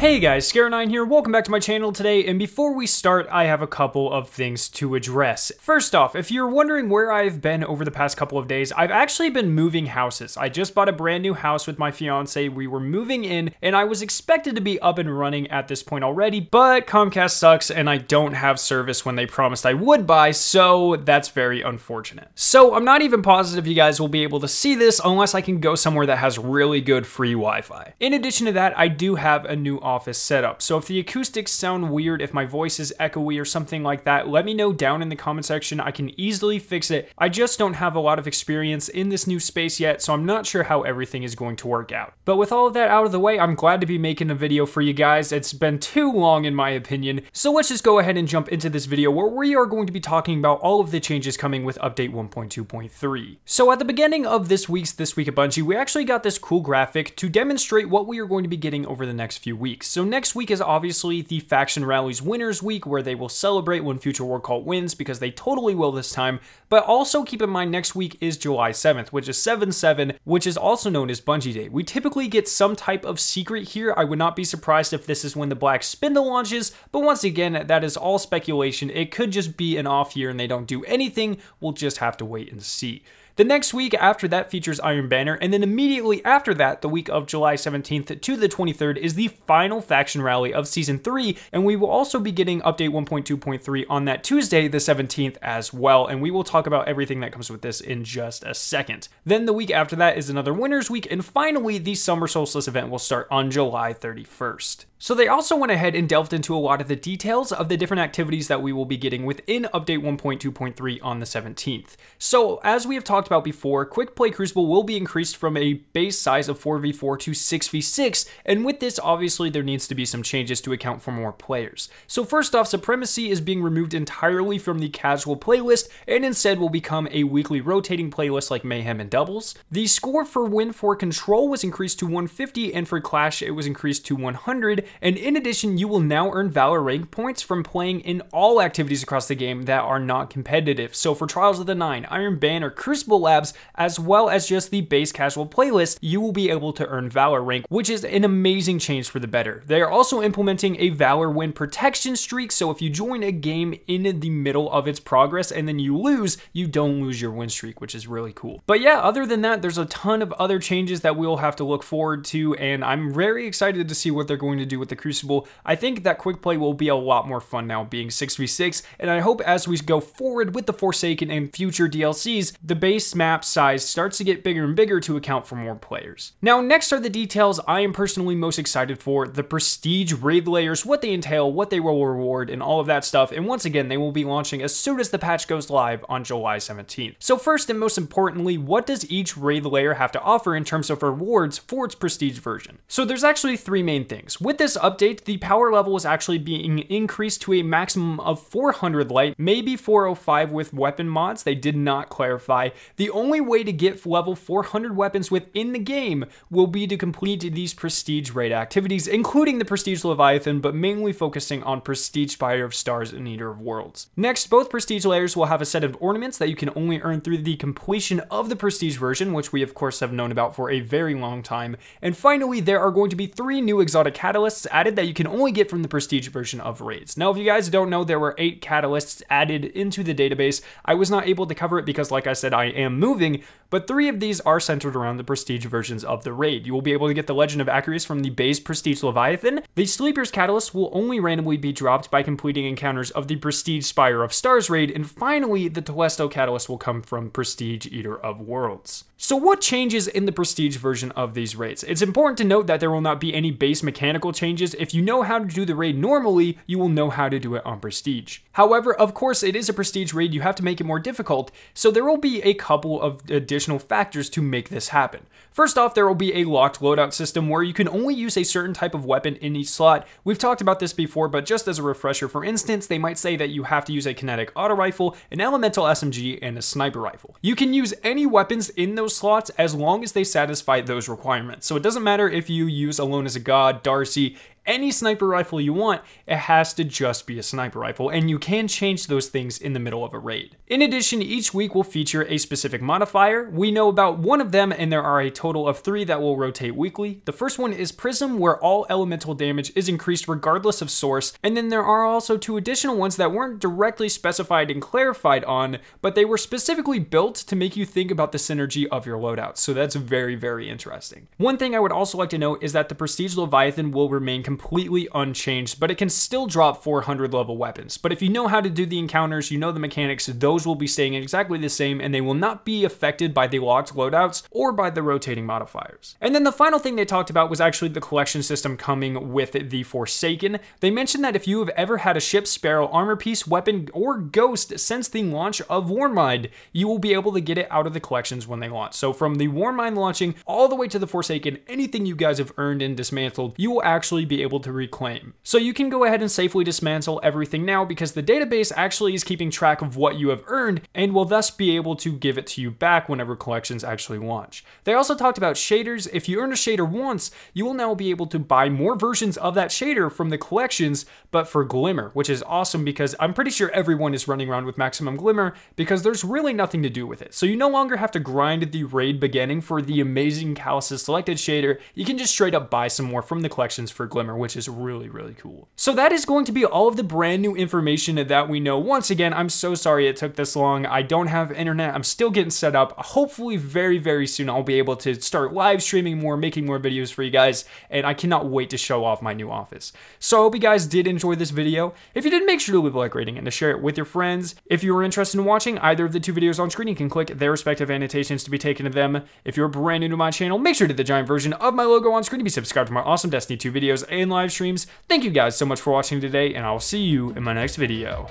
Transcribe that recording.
Hey guys, Scare9 here, welcome back to my channel today, and before we start, I have a couple of things to address. First off, if you're wondering where I've been over the past couple of days, I've actually been moving houses. I just bought a brand new house with my fiance, we were moving in, and I was expected to be up and running at this point already, but Comcast sucks and I don't have service when they promised I would buy, so that's very unfortunate. So I'm not even positive you guys will be able to see this unless I can go somewhere that has really good free Wi-Fi. In addition to that, I do have a new office setup, so if the acoustics sound weird, if my voice is echoey or something like that, let me know down in the comment section. I can easily fix it. I just don't have a lot of experience in this new space yet, so I'm not sure how everything is going to work out. But with all of that out of the way, I'm glad to be making a video for you guys. It's been too long in my opinion, so let's just go ahead and jump into this video where we are going to be talking about all of the changes coming with update 1.2.3. So at the beginning of This Week at Bungie, we actually got this cool graphic to demonstrate what we are going to be getting over the next few weeks. So next week is obviously the Faction Rallies Winners Week, where they will celebrate when Future War Cult wins, because they totally will this time. But also keep in mind next week is July 7th, which is 7/7, which is also known as Bungie Day. We typically get some type of secret here. I would not be surprised if this is when the Black Spindle launches, but once again, that is all speculation. It could just be an off year and they don't do anything. We'll just have to wait and see. The next week after that features Iron Banner, and then immediately after that, the week of July 17th to the 23rd, is the final faction rally of Season 3, and we will also be getting update 1.2.3 on that Tuesday, the 17th as well, and we will talk about everything that comes with this in just a second. Then the week after that is another Winners Week, and finally, the Summer Solstice event will start on July 31st. So they also went ahead and delved into a lot of the details of the different activities that we will be getting within update 1.2.3 on the 17th. So as we have talked about before, Quick Play Crucible will be increased from a base size of 4v4 to 6v6, and with this obviously there needs to be some changes to account for more players. So first off, Supremacy is being removed entirely from the casual playlist and instead will become a weekly rotating playlist like Mayhem and Doubles. The score for win for Kontrol was increased to 150, and for Clash it was increased to 100. And in addition, you will now earn Valor rank points from playing in all activities across the game that are not competitive. So for Trials of the Nine, Iron Banner, Crucible Labs, as well as just the base casual playlist, you will be able to earn Valor rank, which is an amazing change for the better. They are also implementing a Valor win protection streak, so if you join a game in the middle of its progress and then you lose, you don't lose your win streak, which is really cool. But yeah, other than that, there's a ton of other changes that we'll have to look forward to, and I'm very excited to see what they're going to do with the Crucible. I think that quick play will be a lot more fun now being 6v6, and I hope as we go forward with the Forsaken and future DLCs, the base map size starts to get bigger and bigger to account for more players. Now next are the details I am personally most excited for: the Prestige raid layers, what they entail, what they will reward, and all of that stuff, and once again they will be launching as soon as the patch goes live on July 17th. So first and most importantly, what does each raid layer have to offer in terms of rewards for its Prestige version? So there's actually three main things. With this update, the power level is actually being increased to a maximum of 400 light, maybe 405 with weapon mods. They did not clarify. The only way to get level 400 weapons within the game will be to complete these Prestige raid activities, including the Prestige Leviathan, but mainly focusing on Prestige Spire of Stars and Eater of Worlds. Next, both Prestige layers will have a set of ornaments that you can only earn through the completion of the Prestige version, which we of course have known about for a very long time. And finally, there are going to be 3 new exotic catalysts added that you can only get from the Prestige version of raids. Now, if you guys don't know, there were 8 catalysts added into the database. I was not able to cover it because, like I said, I am moving, but 3 of these are centered around the Prestige versions of the raid. You will be able to get the Legend of Acrius from the base Prestige Leviathan. The Sleeper's Catalyst will only randomly be dropped by completing encounters of the Prestige Spire of Stars raid, and finally, the Telesto Catalyst will come from Prestige Eater of Worlds. So what changes in the Prestige version of these raids? It's important to note that there will not be any base mechanical changes. If you know how to do the raid normally, you will know how to do it on Prestige. However, of course, it is a Prestige raid, you have to make it more difficult, so there will be a couple of additional factors to make this happen. First off, there will be a locked loadout system where you can only use a certain type of weapon in each slot. We've talked about this before, but just as a refresher, for instance, they might say that you have to use a kinetic auto rifle, an elemental SMG, and a sniper rifle. You can use any weapons in those slots as long as they satisfy those requirements. So it doesn't matter if you use Alone as a God, Darcy, any sniper rifle you want, it has to just be a sniper rifle, and you can change those things in the middle of a raid. In addition, each week will feature a specific modifier. We know about one of them, and there are a total of 3 that will rotate weekly. The first one is Prism, where all elemental damage is increased regardless of source, and then there are also 2 additional ones that weren't directly specified and clarified on, but they were specifically built to make you think about the synergy of your loadouts, so that's very, very interesting. One thing I would also like to note is that the Prestige Leviathan will remain completely unchanged, but it can still drop 400 level weapons. But if you know how to do the encounters, you know the mechanics, those will be staying exactly the same, and they will not be affected by the locked loadouts or by the rotating modifiers. And then the final thing they talked about was actually the collection system coming with the Forsaken. They mentioned that if you have ever had a ship, sparrow, armor piece, weapon, or ghost since the launch of Warmind, you will be able to get it out of the collections when they launch. So from the Warmind launching all the way to the Forsaken, anything you guys have earned and dismantled, you will actually be able to reclaim. So you can go ahead and safely dismantle everything now because the database actually is keeping track of what you have earned and will thus be able to give it to you back whenever collections actually launch. They also talked about shaders. If you earn a shader once, you will now be able to buy more versions of that shader from the collections, but for Glimmer, which is awesome because I'm pretty sure everyone is running around with maximum Glimmer because there's really nothing to do with it. So you no longer have to grind the raid beginning for the amazing Calus' selected shader. You can just straight up buy some more from the collections for Glimmer, which is really, really cool. So that is going to be all of the brand new information that we know. Once again, I'm so sorry it took this long. I don't have internet. I'm still getting set up. Hopefully very, very soon I'll be able to start live streaming more, making more videos for you guys, and I cannot wait to show off my new office. So I hope you guys did enjoy this video. If you did, make sure to leave a like rating and to share it with your friends. If you are interested in watching either of the 2 videos on screen, you can click their respective annotations to be taken to them. If you're brand new to my channel, make sure to hit the giant version of my logo on screen to be subscribed to my awesome Destiny 2 videos and live streams. Thank you guys so much for watching today, and I'll see you in my next video.